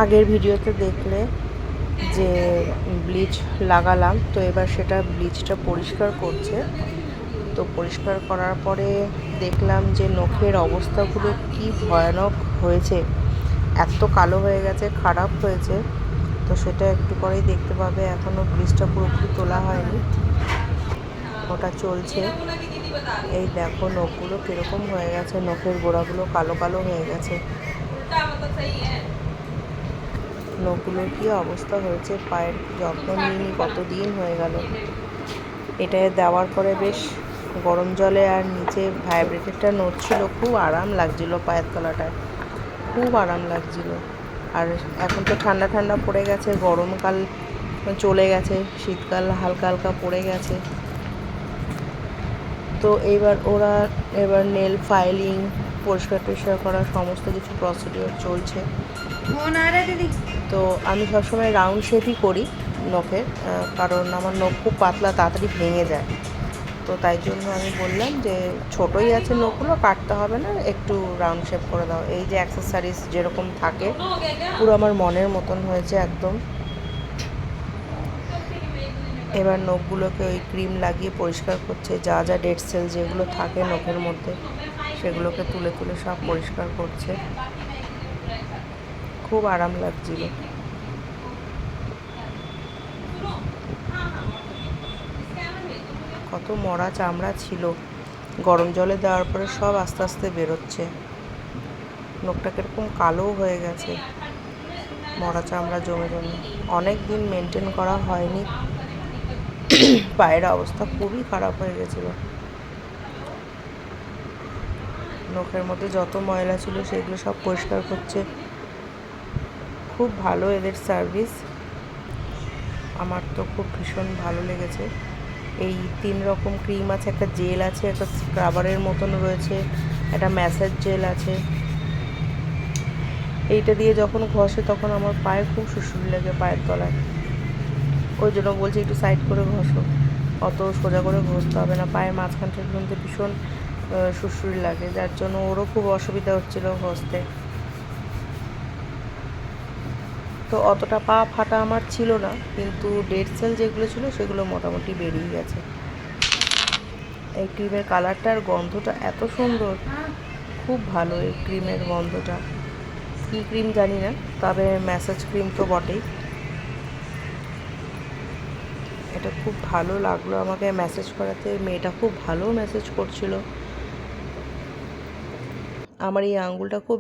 আগের ভিডিওতে দেখলে যে ব্লিচ লাগালাম, তো এবার সেটা ব্লিচটা পরিষ্কার করছে। তো পরিষ্কার করার পরে দেখলাম যে নখের অবস্থাগুলো কি ভয়ানক হয়েছে, এত কালো হয়ে গেছে, খারাপ হয়েছে। তো সেটা একটু পরেই দেখতে পাবে, এখনও ব্লিচটা পুরোপুরি তোলা হয়নি, ওটা চলছে। এই দেখো নখগুলো কীরকম হয়ে গেছে, নখের গোড়াগুলো কালো কালো হয়ে গেছে। নখগুলোর কী অবস্থা হয়েছে, পায়ের যত্ন নিইনি কতদিন হয়ে গেল। এটা দেওয়ার পরে বেশ গরম জলে আর নিচে ভাইব্রেটরটা নড়ছিল, খুব আরাম লাগছিল, পায়ের তলাটায় খুব আরাম লাগছিল। আর এখন তো ঠান্ডা ঠান্ডা পড়ে গেছে, গরমকাল চলে গেছে, শীতকাল হালকা হালকা পড়ে গেছে। তো এবার নেল ফাইলিং, পরিষ্কার টরিষ্কার করা সমস্ত কিছু প্রসিডিওর চলছে। তো আমি সবসময় রাউন্ড শেপই করি নখের, কারণ আমার নখ খুব পাতলা, তাড়াতাড়ি ভেঙে যায়। তো তাই জন্য আমি বললাম যে ছোটোই আছে নখগুলো, কাটতে হবে না, একটু রাউন্ড শেপ করে দাও। এই যে অ্যাক্সেসরিজ যেরকম থাকে, পুরো আমার মনের মতন হয়েছে একদম। এবার নখগুলোকে ওই ক্রিম লাগিয়ে পরিষ্কার করছে, যা যা ডেড সেল যেগুলো থাকে নখের মধ্যে সেগুলোকে তুলে তুলে সব পরিষ্কার করছে। খুব আরাম লাগছিল। কত মরা চামড়া ছিল, গরম জলে দেওয়ার পরে সব আস্তে আস্তে বেরোচ্ছে। নখটা কীরকম কালো হয়ে গেছে, মরা চামড়া জমে জমে। অনেক দিন মেনটেন করা হয়নি, পায়ের অবস্থা খুবই খারাপ হয়ে গেছিল। নখের মধ্যে যত ময়লা ছিল সেগুলো সব পরিষ্কার করছে। খুব ভালো এদের সার্ভিস, আমার তো খুব ভীষণ ভালো লেগেছে। এই 3 রকম ক্রিম আছে, একটা জেল আছে, একটা স্ক্রাবারের মতন রয়েছে, একটা ম্যাসাজ জেল আছে। এইটা দিয়ে যখন ঘষে তখন আমার পায়ে খুব সুড়সুড়ি লাগে, পায়ের তলায়। ওই জন্য বলছি একটু সাইড করে ঘষো, অত সোজা করে ঘষতে হবে না, পায়ের মাঝখানটার মধ্যে ভীষণ সুড়সুড়ি লাগে, যার জন্য ওরও খুব অসুবিধা হচ্ছিল ঘষতে। তো অতটা পা ফাটা আমার ছিল না, কিন্তু ডেড সেল যেগুলো ছিল সেগুলো মোটামুটি বেরিয়ে গেছে। এই ক্রিমের কালারটা আর গন্ধটা এত সুন্দর, খুব ভালো এই ক্রিমের গন্ধটা। কী ক্রিম জানি না, তবে ম্যাসাজ ক্রিম তো বটেই। এটা খুব ভালো লাগলো আমাকে ম্যাসেজ করাতে, মেয়েটা খুব ভালো ম্যাসেজ করছিল। আমার এই আঙ্গুলটা খুব